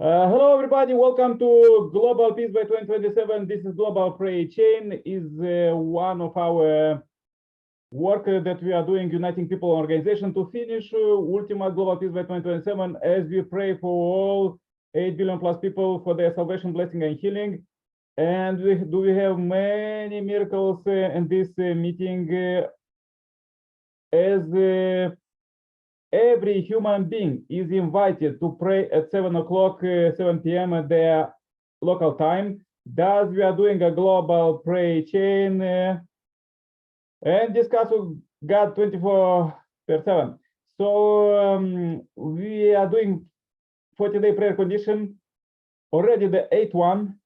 Hello, everybody. Welcome to Global Peace by 2027. This is Global Prayer Chain. Is one of our work that we are doing, uniting people organization to finish Ultima Global Peace by 2027 as we pray for all 8 billion plus people for their salvation, blessing, and healing. And we have many miracles in this meeting as every human being is invited to pray at 7 o'clock, 7 p.m. at their local time. Thus, we are doing a global prayer chain and discuss with God 24/7. So we are doing 40-day prayer condition, already the 8th one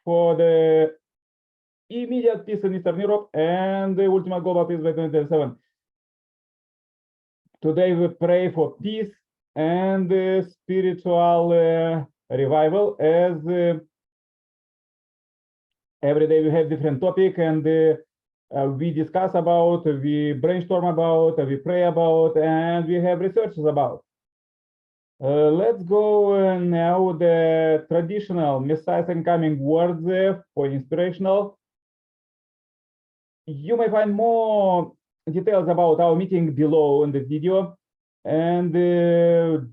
for the immediate peace in Eastern Europe and the Ultima Global Peace by 2027. Today we pray for peace and spiritual revival, as every day we have different topic, and we discuss about, we brainstorm about, we pray about, and we have researches about. Let's go now the traditional Messiah's incoming words for inspirational. You may find more details about our meeting below in the video, and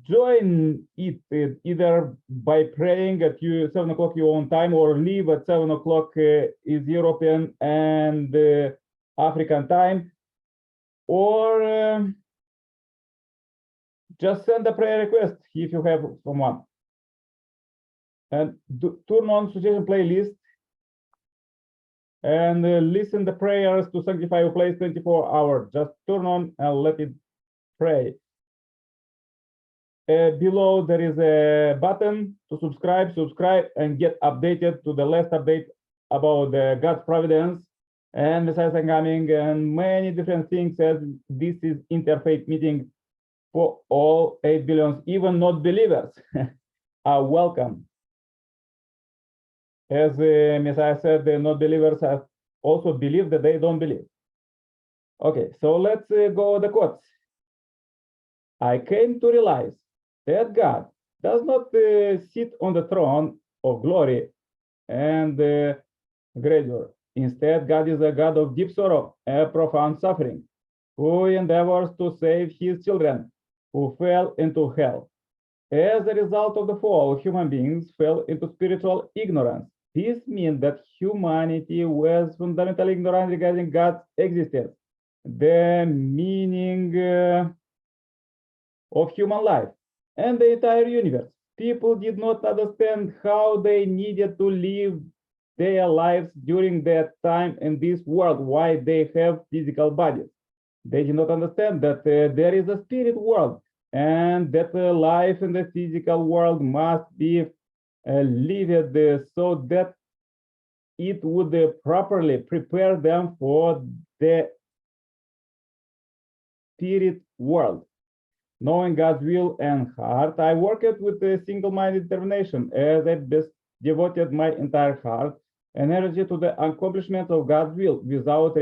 join it either by praying at 7 o'clock your own time, or leave at 7 o'clock is European and African time, or just send a prayer request if you have someone, and turn on suggestion playlist and listen the prayers to sanctify your place 24 hours. Just turn on and let it pray. Below there is a button to subscribe and get updated to the last update about God's providence and Messiah's coming and many different things, as this is interfaith meeting for all 8 billions, even not believers are welcome. As Messiah said, the not believers have also believed that they don't believe. Okay, so let's go the quotes. I came to realize that God does not sit on the throne of glory and grandeur. Instead, God is a God of deep sorrow and profound suffering, who endeavors to save his children who fell into hell. As a result of the fall, human beings fell into spiritual ignorance. This means that humanity was fundamentally ignorant regarding God's existence, the meaning of human life, and the entire universe. People did not understand how they needed to live their lives during their time in this world, why they have physical bodies. They did not understand that there is a spirit world, and that life in the physical world must be lived so that it would properly prepare them for the spirit world. Knowing God's will and heart, I worked with a single-minded determination, as I best devoted my entire heart and energy to the accomplishment of God's will, without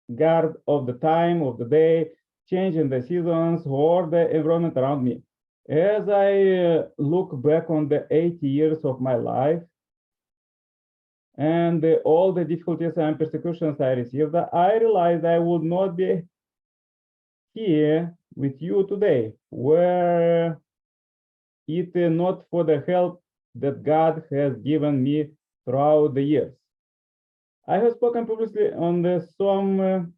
regard of the time of the day, change in the seasons, or the environment around me. As I look back on the 8 years of my life and all the difficulties and persecutions I received, I realized I would not be here with you today, were it not for the help that God has given me throughout the years. I have spoken publicly on some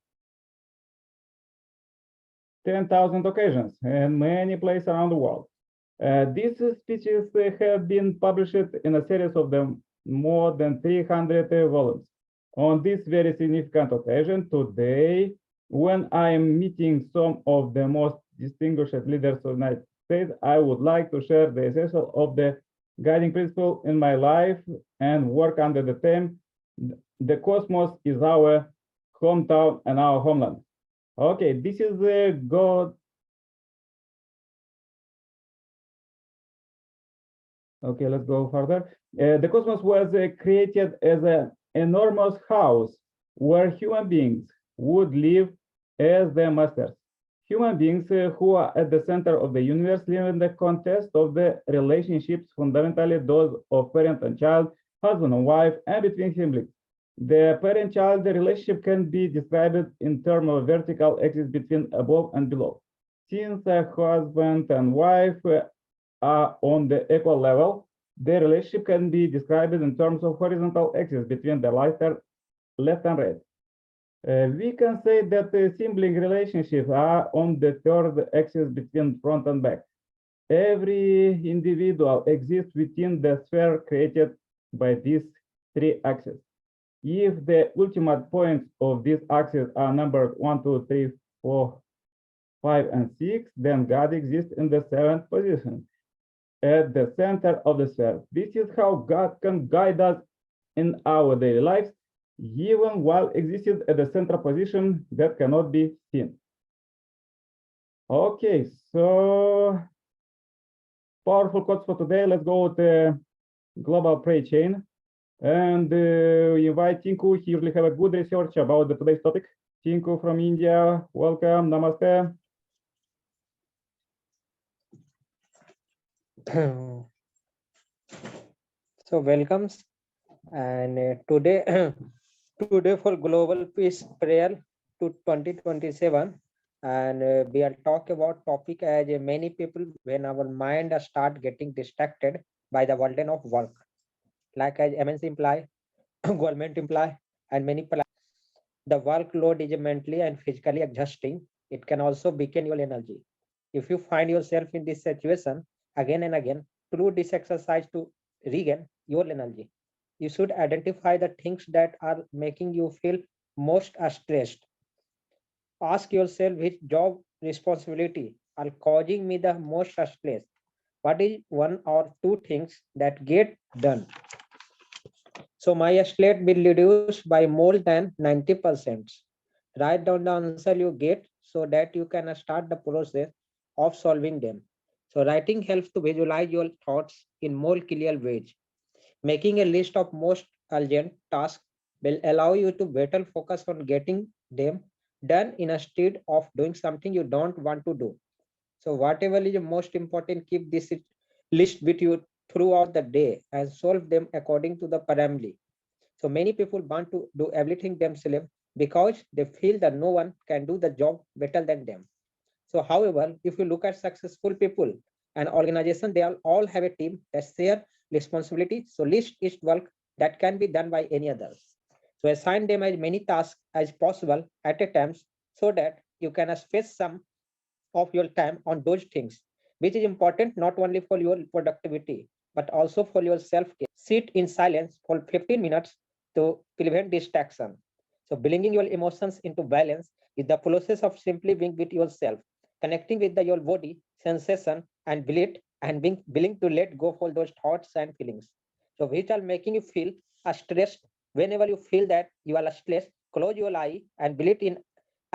10,000 occasions and many places around the world. These speeches have been published in a series of them more than 300 volumes. On this very significant occasion today, when I am meeting some of the most distinguished leaders of the United States, I would like to share the essential of the guiding principle in my life and work under the theme, the cosmos is our hometown and our homeland. Okay, this is God. Okay, let's go further. The cosmos was created as an enormous house where human beings would live as their masters. Human beings who are at the center of the universe live in the context of the relationships, fundamentally those of parent and child, husband and wife, and between siblings. The parent-child relationship can be described in terms of vertical axis between above and below. Since a husband and wife are on the equal level, the relationship can be described in terms of horizontal axis between the left and right. We can say that the sibling relationships are on the third axis between front and back. Every individual exists within the sphere created by these three axes. If the ultimate points of these axes are numbered 1, 2, 3, 4, 5, and 6, then God exists in the seventh position, at the center of the sphere. This is how God can guide us in our daily lives, even while existing at the central position that cannot be seen. Okay, so powerful quotes for today. Let's go with the global prayer chain. And we invite Tinku. He usually have a good research about today's topic. Tinku from India, welcome, namaste. So welcomes, and today today for global peace prayer to 2027, and we are talk about topic as many people when our mind start getting distracted by the burden of work, like as MNC imply, government imply, and many the workload is mentally and physically exhausting. It can also weaken your energy. If you find yourself in this situation again and again, do this exercise to regain your energy. You should identify the things that are making you feel most stressed. Ask yourself which job responsibility are causing me the most stress. What is one or two things that get done? So my slate will reduce by more than 90%. Write down the answer you get so that you can start the process of solving them. So writing helps to visualize your thoughts in more clear ways. Making a list of most urgent tasks will allow you to better focus on getting them done instead of doing something you don't want to do. So whatever is most important, keep this list with you throughout the day and solve them according to the parameters. So many people want to do everything themselves because they feel that no one can do the job better than them. So, however, if you look at successful people and organizations, they all have a team that share responsibility. So list is work that can be done by any others. So assign them as many tasks as possible at a time so that you can space some of your time on those things, which is important not only for your productivity, but also for your self-care. Sit in silence for 15 minutes to prevent distraction. So bringing your emotions into balance is the process of simply being with yourself, connecting with your body, sensation, and breath, and being willing to let go for those thoughts and feelings. So which are making you feel stressed. Whenever you feel that you are stressed, close your eye and breathe in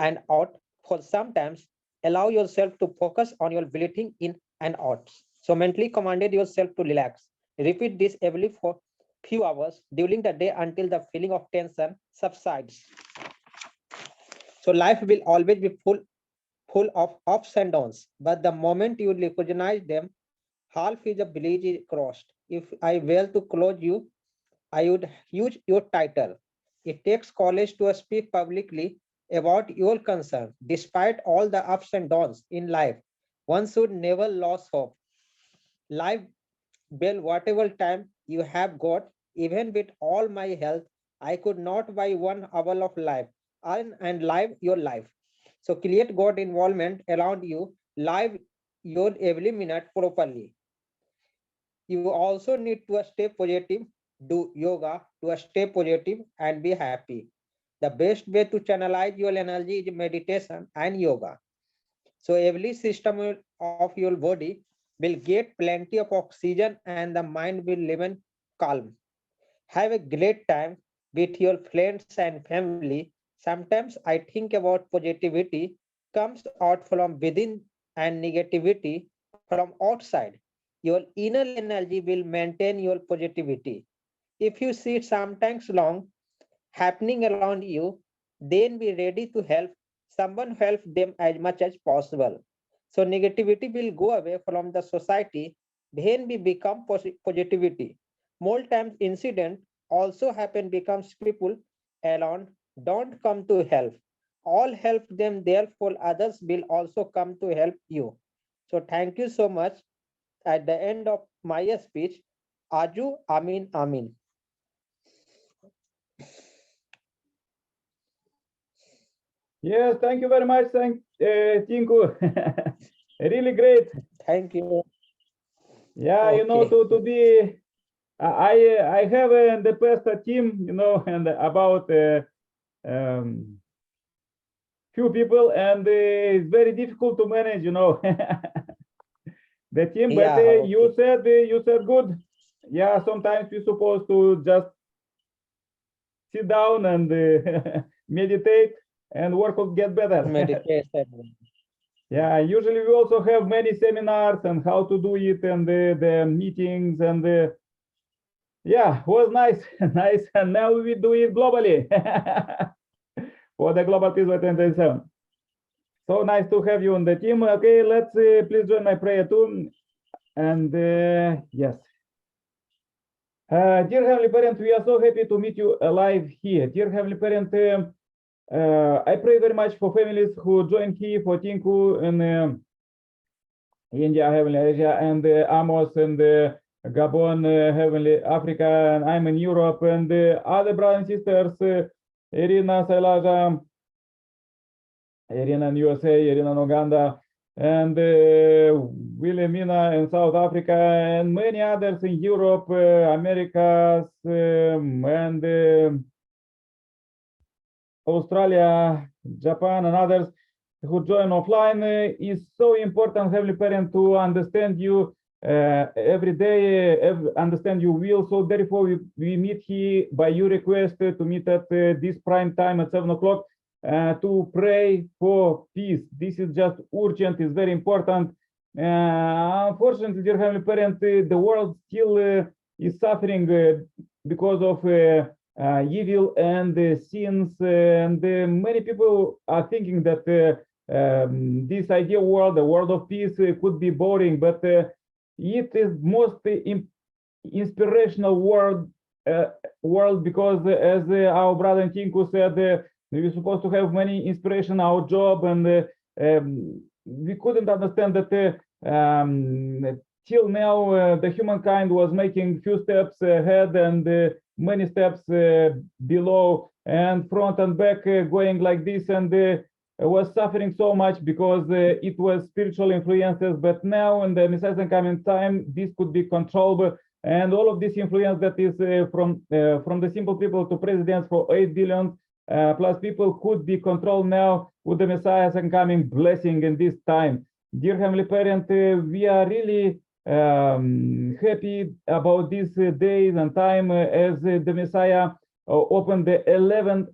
and out for sometimes. Allow yourself to focus on your breathing in and out. So mentally commanded yourself to relax. Repeat this every for few hours during the day until the feeling of tension subsides. So life will always be full of ups and downs, but the moment you recognize them, half is a bridge is crossed. If I were to close you, I would use your title. It takes courage to speak publicly about your concern. Despite all the ups and downs in life, one should never lose hope. Life will whatever time you have got, even with all my health, I could not buy 1 hour of life and live your life. So create God involvement around you, live your every minute properly. You also need to stay positive, do yoga to stay positive and be happy. The best way to channelize your energy is meditation and yoga. So every system of your body will get plenty of oxygen and the mind will remain calm. Have a great time with your friends and family. Sometimes I think about positivity comes out from within and negativity from outside. Your inner energy will maintain your positivity. If you see sometimes long happening around you, then be ready to help. someone help them as much as possible. So negativity will go away from the society when we become positivity. More times incident also happen becomes people alone don't come to help. All help them, therefore others will also come to help you. So thank you so much. At the end of my speech, Aju Amin Amin. Yes, thank you very much. Tinku. Really great. Thank you. Yeah, Okay. to be, I have in the past a team, and about few people, and it's very difficult to manage, the team. But Yeah, okay. you said good. Yeah, sometimes we're supposed to just sit down and meditate, and work will get better. Meditation. Yeah, usually we also have many seminars and how to do it, and the meetings, and yeah, was nice, nice. And now we do it globally for the Global Peace by 2027. So nice to have you on the team. Okay, let's please join my prayer too. And yes. Dear Heavenly Parent, we are so happy to meet you alive here. Dear Heavenly Parent, I pray very much for families who join here, for Tinku and India, Heavenly Asia, and Amos, and Gabon, Heavenly Africa, and I'm in Europe, and other brothers and sisters, Irina, Sailaja, Irina in USA, Irina in Uganda, and Wilhelmina in South Africa, and many others in Europe, Americas, and Australia, Japan, and others who join offline. Is so important, Heavenly Parent, to understand you every day, understand your will. So therefore, we meet here by your request to meet at this prime time at 7 o'clock to pray for peace. This is just urgent, it's very important. Unfortunately, dear Heavenly Parent, the world still is suffering because of evil and sins, and many people are thinking that this ideal world, the world of peace, could be boring, but it is most inspirational world, because as our brother Tinku said, we're supposed to have many inspiration in our job, and we couldn't understand that till now the humankind was making few steps ahead and many steps below, and front and back, going like this, and was suffering so much because it was spiritual influences. But now in the Messiah coming time, this could be controllable, and all of this influence that is from the simple people to presidents for 8 billion plus people could be controlled now with the Messiah's coming blessing in this time. Dear Heavenly Parent, we are really happy about these days and time as the Messiah opened the 11th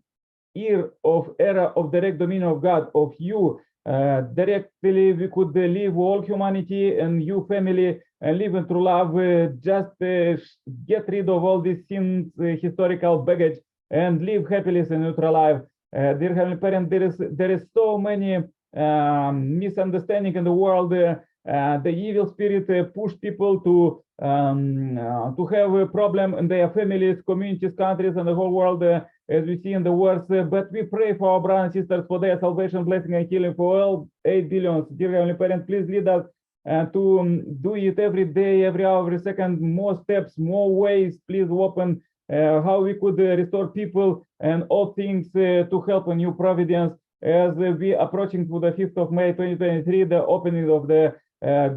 year of era of direct dominion of God, of you. Directly we could live all humanity and you family and live in true love, just get rid of all these sins, historical baggage, and live happily in neutral life. Dear Heavenly Parent, there is so many misunderstanding in the world. The evil spirit push people to have a problem in their families, communities, countries, and the whole world, as we see in the wars. But we pray for our brothers and sisters for their salvation, blessing, and healing for all 8 billions. Dear Heavenly Parent, please lead us to do it every day, every hour, every second, more steps, more ways. Please open how we could restore people and all things to help in your providence as we approaching to the 5th of May 2023, the opening of the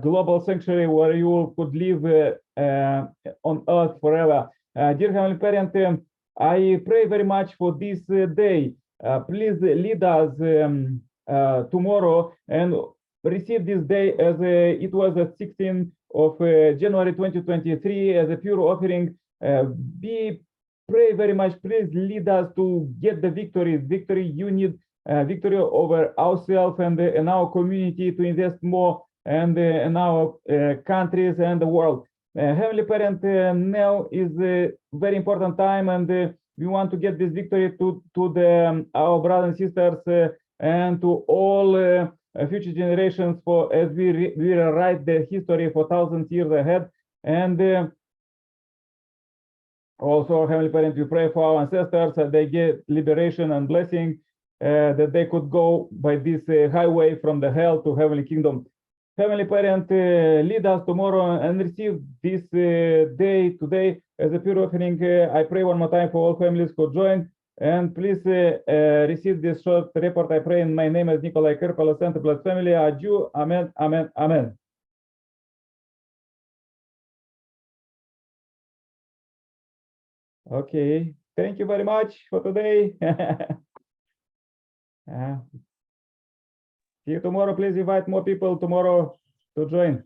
global sanctuary where you could live on earth forever. Dear Heavenly Parent, I pray very much for this day. Please lead us tomorrow and receive this day as it was the 16th of January 2023 as a pure offering. Pray very much. Please lead us to get the victory you need, victory over ourselves and in our community, to invest more and in our countries and the world. Heavenly Parent, now is a very important time, and we want to get this victory to our brothers and sisters and to all future generations for as we rewrite the history for thousands years ahead. And also, Heavenly Parent, we pray for our ancestors that they get liberation and blessing, that they could go by this highway from the hell to heavenly kingdom. Heavenly Parent, lead us tomorrow and receive this day today as a pure offering. I pray one more time for all families who join, and please receive this short report. I pray in my name as Nikolai Kirkola, Center Blood Family. Adieu. Amen. Amen. Amen. Okay. Thank you very much for today. See you tomorrow. Please invite more people tomorrow to join.